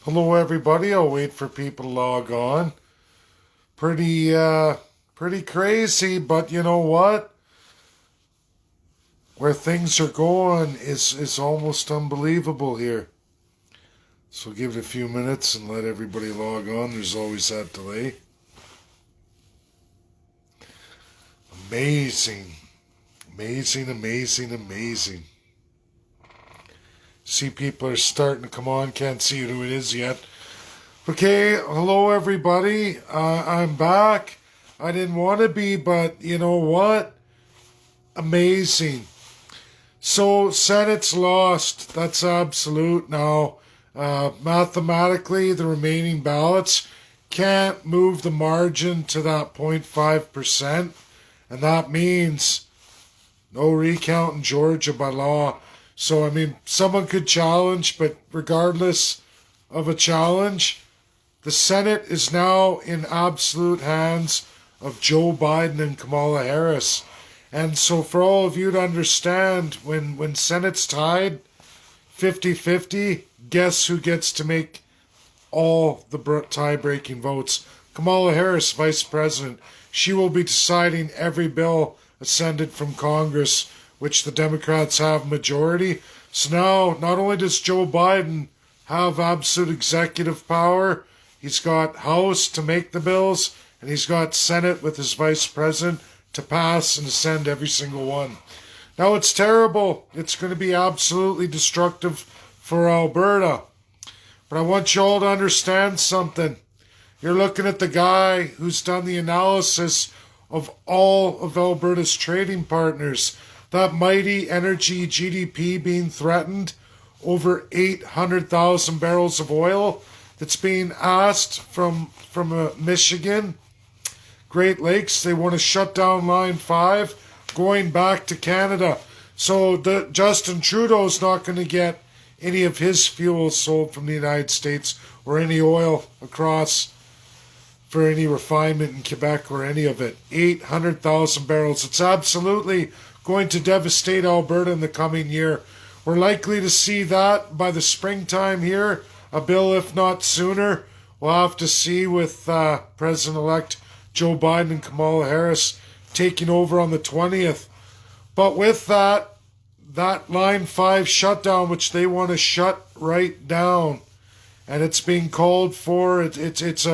Hello, everybody. I'll wait for people to log on. Pretty crazy, but you know what? Where things are going is almost unbelievable here. So give it a few minutes and let everybody log on. There's always that delay. Amazing, amazing. See, people are starting to come on. Can't see who it is yet. Okay, hello everybody. I'm back. I didn't want to be, but you know what? Amazing. So, Senate's lost. That's absolute now. Mathematically, the remaining ballots can't move the margin to that 0.5%. And that means no recount in Georgia by law. So, I mean, someone could challenge, but regardless of a challenge, the Senate is now in absolute hands of Joe Biden and Kamala Harris. And so for all of you to understand, when Senate's tied 50-50, guess who gets to make all the tie-breaking votes? Kamala Harris, Vice President. She will be deciding every bill ascended from Congress, which the Democrats have majority. So now, not only does Joe Biden have absolute executive power, he's got House to make the bills, and he's got Senate with his Vice President to pass and to send every single one. Now, it's terrible. It's going to be absolutely destructive for Alberta. But I want you all to understand something. You're looking at the guy who's done the analysis of all of Alberta's trading partners. That mighty energy GDP being threatened, over 800,000 barrels of oil that's being asked from Michigan, Great Lakes. They want to shut down Line 5 going back to Canada. So Justin Trudeau's not going to get any of his fuel sold from the United States or any oil across for any refinement in Quebec or any of it. 800,000 barrels. It's absolutely going to devastate Alberta in the coming year. We're likely to see that by the springtime here, a bill if not sooner. We'll have to see with President-elect Joe Biden and Kamala Harris taking over on the 20th. But with that Line 5 shutdown, which they want to shut right down, and it's being called for, it's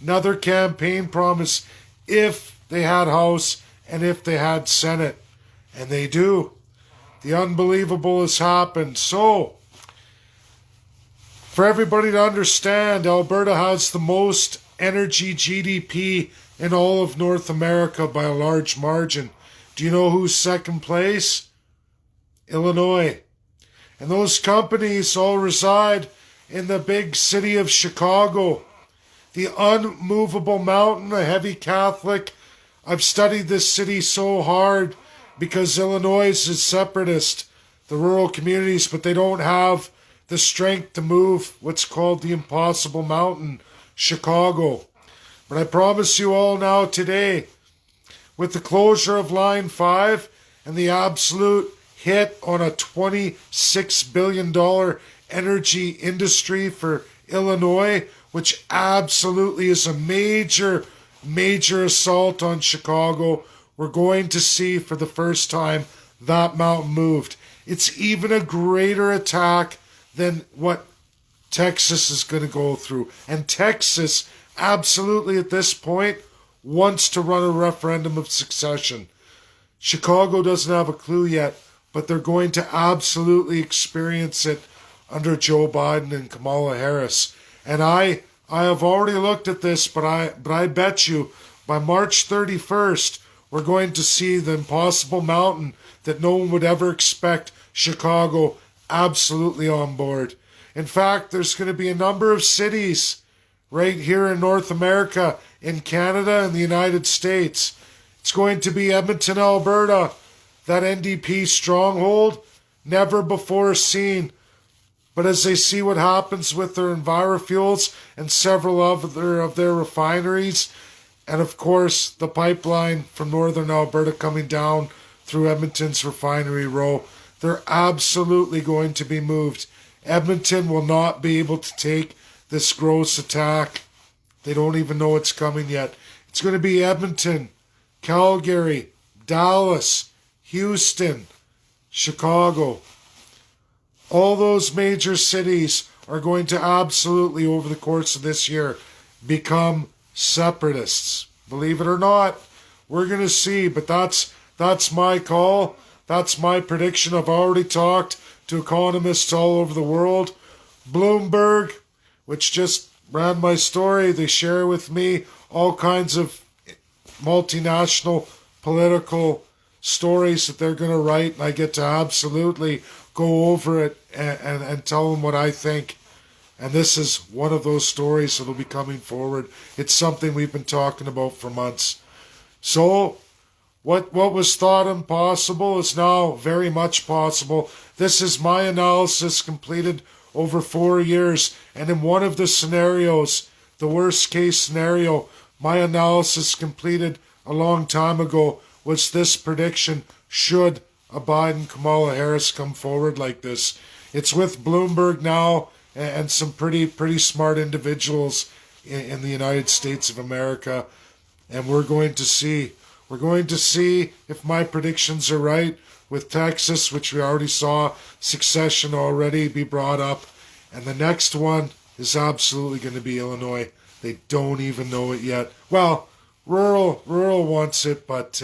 another campaign promise if they had House and if they had Senate. And they do. The unbelievable has happened. So, for everybody to understand, Alberta has the most energy GDP in all of North America by a large margin. Do you know who's second place? Illinois. And those companies all reside in the big city of Chicago. The unmovable mountain, a heavy Catholic. I've studied this city so hard because Illinois is separatist, the rural communities, but they don't have the strength to move what's called the impossible mountain, Chicago. But I promise you all now today, with the closure of Line 5 and the absolute hit on a $26 billion energy industry for Illinois, which absolutely is a major assault on Chicago, we're going to see for the first time that mountain moved. It's even a greater attack than what Texas is going to go through. And Texas absolutely at this point wants to run a referendum of succession. Chicago doesn't have a clue yet, but they're going to absolutely experience it under Joe Biden and Kamala Harris. And I have already looked at this, but I bet you by March 31st, we're going to see the impossible mountain that no one would ever expect, Chicago, absolutely on board. In fact, there's going to be a number of cities right here in North America, in Canada, and the United States. It's going to be Edmonton, Alberta, that NDP stronghold, never before seen. But as they see what happens with their EnviroFuels and several of their refineries, and of course the pipeline from northern Alberta coming down through Edmonton's refinery row, they're absolutely going to be moved. Edmonton will not be able to take this gross attack. They don't even know it's coming yet. It's going to be Edmonton, Calgary, Dallas, Houston, Chicago. All those major cities are going to absolutely, over the course of this year, become separatists. Believe it or not, we're going to see, but that's my call. That's my prediction. I've already talked to economists all over the world. Bloomberg, which just ran my story, they share with me all kinds of multinational political stories that they're going to write, and I get to absolutely go over it and tell them what I think. And this is one of those stories that'll be coming forward. It's something we've been talking about for months. So, what was thought impossible is now very much possible. This is my analysis completed over 4 years. And in one of the scenarios, the worst case scenario, my analysis completed a long time ago was this prediction: should a Biden-Kamala Harris come forward like this. It's with Bloomberg now and some pretty smart individuals in the United States of America. And we're going to see. We're going to see if my predictions are right with Texas, which we already saw succession already be brought up. And the next one is absolutely going to be Illinois. They don't even know it yet. Well, rural wants it, but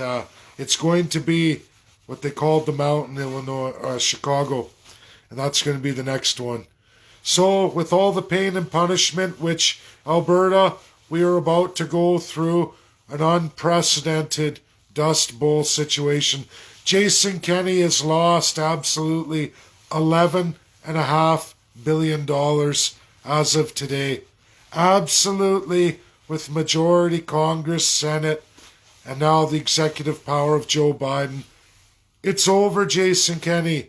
it's going to be what they called the mountain, Illinois, Chicago. And that's going to be the next one. So with all the pain and punishment, which Alberta, we are about to go through an unprecedented Dust Bowl situation. Jason Kenney has lost absolutely $11.5 billion as of today. Absolutely, with majority Congress, Senate, and now the executive power of Joe Biden. It's over, Jason Kenney.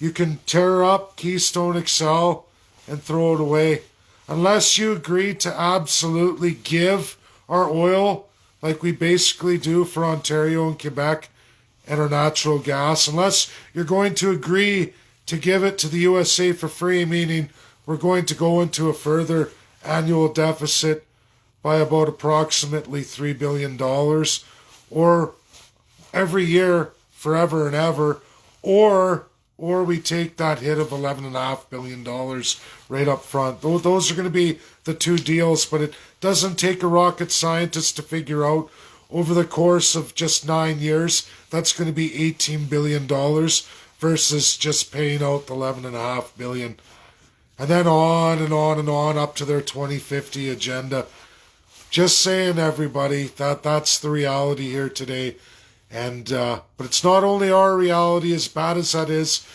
You can tear up Keystone XL and throw it away. Unless you agree to absolutely give our oil, like we basically do for Ontario and Quebec, and our natural gas, unless you're going to agree to give it to the USA for free, meaning we're going to go into a further annual deficit by about approximately $3 billion, or every year, forever and ever, or we take that hit of $11.5 billion right up front. Those are going to be the two deals, but it doesn't take a rocket scientist to figure out over the course of just 9 years, that's going to be $18 billion versus just paying out the $11.5 billion. And then on and on and on up to their 2050 agenda. Just saying, everybody, that's the reality here today. And but it's not only our reality, as bad as that is.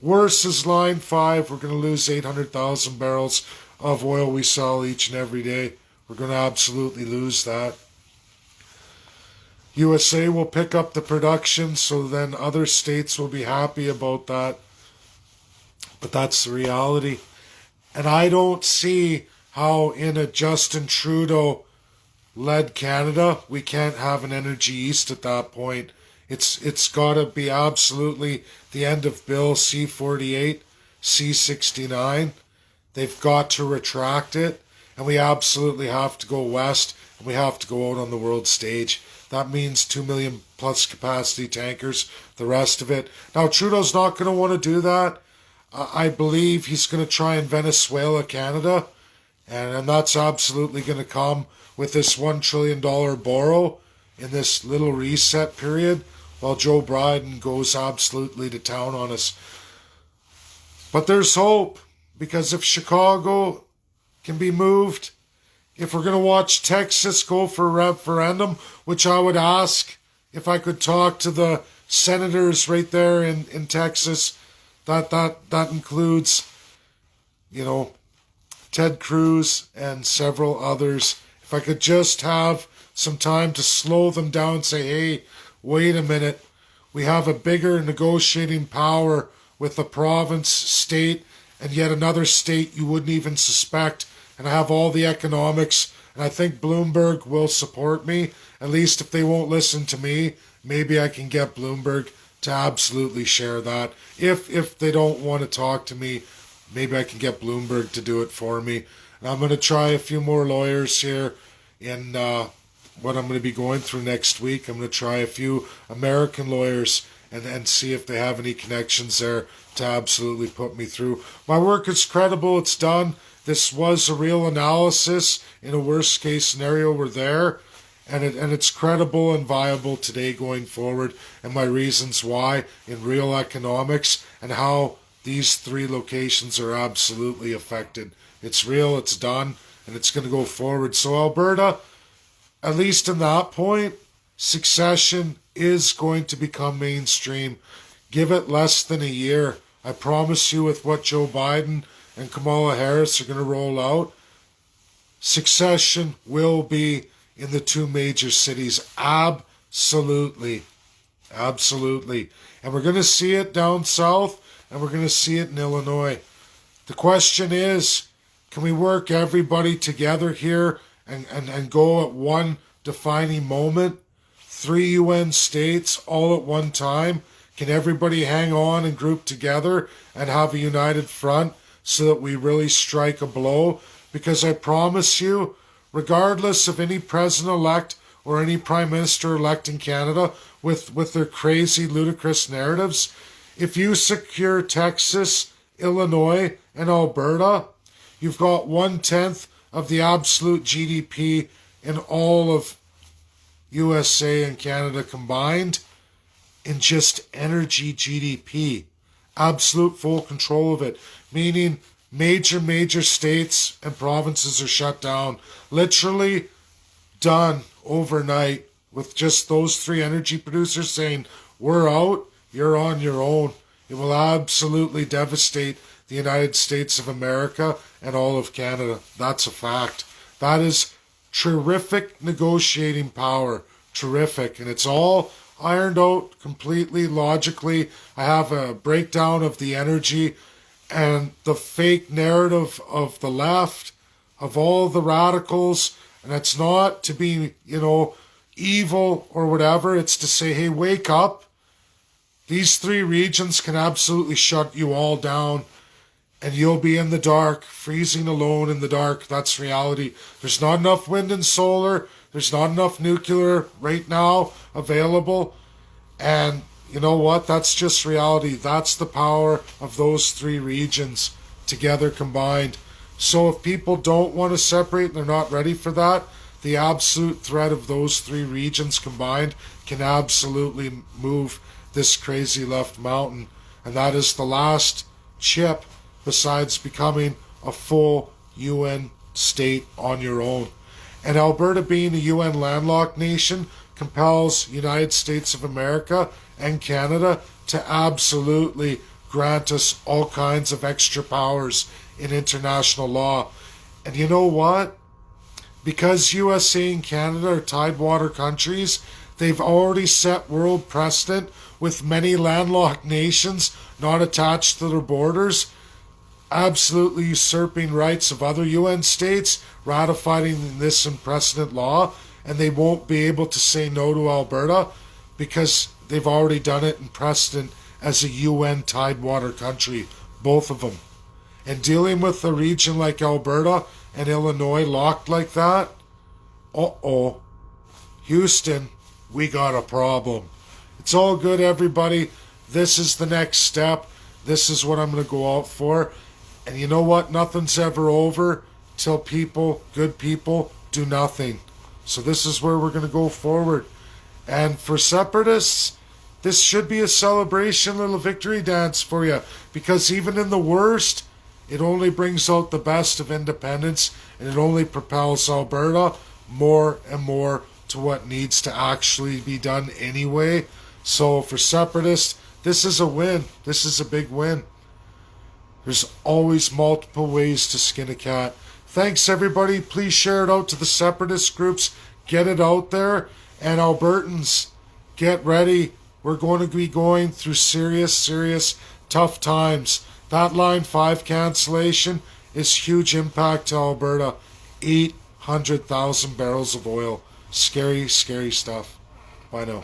Worse is Line 5. We're going to lose 800,000 barrels of oil we sell each and every day. We're going to absolutely lose that. USA will pick up the production, so then other states will be happy about that. But that's the reality. And I don't see how in a Justin Trudeau-led Canada, we can't have an Energy East at that point. It's got to be absolutely the end of Bill C-48, C-69. They've got to retract it, and we absolutely have to go west, and we have to go out on the world stage. That means 2 million plus capacity tankers, the rest of it. Now, Trudeau's not going to want to do that. I believe he's going to try and Venezuela Canada, and that's absolutely going to come with this $1 trillion borrow in this little reset period, while Joe Biden goes absolutely to town on us. But there's hope, because if Chicago can be moved, if we're going to watch Texas go for a referendum, which I would ask if I could talk to the senators right there in Texas, that includes, Ted Cruz and several others. If I could just have some time to slow them down and say, hey, wait a minute, we have a bigger negotiating power with the province, state, and yet another state you wouldn't even suspect, and I have all the economics, and I think Bloomberg will support me. At least if they won't listen to me, maybe I can get Bloomberg to absolutely share that. If they don't want to talk to me, maybe I can get Bloomberg to do it for me. And I'm going to try a few more lawyers here in what I'm going to be going through next week. I'm going to try a few American lawyers and see if they have any connections there to absolutely put me through. My work is credible. It's done. This was a real analysis. In a worst case scenario, we're there. And it's credible and viable today going forward, and my reasons why in real economics and how these three locations are absolutely affected. It's real, it's done, and it's going to go forward. So Alberta, at least in that point, succession is going to become mainstream. Give it less than a year. I promise you, with what Joe Biden and Kamala Harris are going to roll out, succession will be in the two major cities. Absolutely. Absolutely. And we're going to see it down south, and we're going to see it in Illinois. The question is, can we work everybody together here and go at one defining moment? 3 UN states all at one time. Can everybody hang on and group together and have a united front so that we really strike a blow? Because I promise you, regardless of any president-elect or any prime minister-elect in Canada with their crazy, ludicrous narratives, if you secure Texas, Illinois, and Alberta, you've got 1/10 of the absolute GDP in all of USA and Canada combined in just energy GDP. Absolute full control of it, meaning major states and provinces are shut down. Literally done overnight with just those 3 energy producers saying, we're out, you're on your own. It will absolutely devastate the United States of America and all of Canada. That's a fact. That is terrific negotiating power. Terrific. And it's all ironed out completely logically. I have a breakdown of the energy and the fake narrative of the left, of all the radicals. And it's not to be, evil or whatever. It's to say, hey, wake up. These 3 regions can absolutely shut you all down, and you'll be in the dark, freezing alone in the dark. That's reality. There's not enough wind and solar. There's not enough nuclear right now available. And you know what? That's just reality. That's the power of those 3 regions together combined. So if people don't want to separate and they're not ready for that, the absolute threat of those 3 regions combined can absolutely move this crazy left mountain. And that is the last chip besides becoming a full UN state on your own. And Alberta, being a UN landlocked nation, compels United States of America and Canada to absolutely grant us all kinds of extra powers in international law. And you know what? Because USA and Canada are tidewater countries, they've already set world precedent with many landlocked nations not attached to their borders, absolutely usurping rights of other UN states, ratifying this in precedent law, and they won't be able to say no to Alberta because they've already done it in precedent as a UN tidewater country, both of them. And dealing with a region like Alberta and Illinois locked like that, Houston, we got a problem. It's all good, everybody. This is the next step. This is what I'm going to go out for. And you know what? Nothing's ever over till people, good people, do nothing. So this is where we're going to go forward. And for separatists, this should be a celebration, little victory dance for you. Because even in the worst, it only brings out the best of independence, and it only propels Alberta more and more to what needs to actually be done anyway. So for separatists, this is a win. This is a big win. There's always multiple ways to skin a cat. Thanks, everybody. Please share it out to the separatist groups. Get it out there. And Albertans, get ready. We're going to be going through serious, tough times. That Line 5 cancellation is huge impact to Alberta. 800,000 barrels of oil. Scary stuff. Bye now.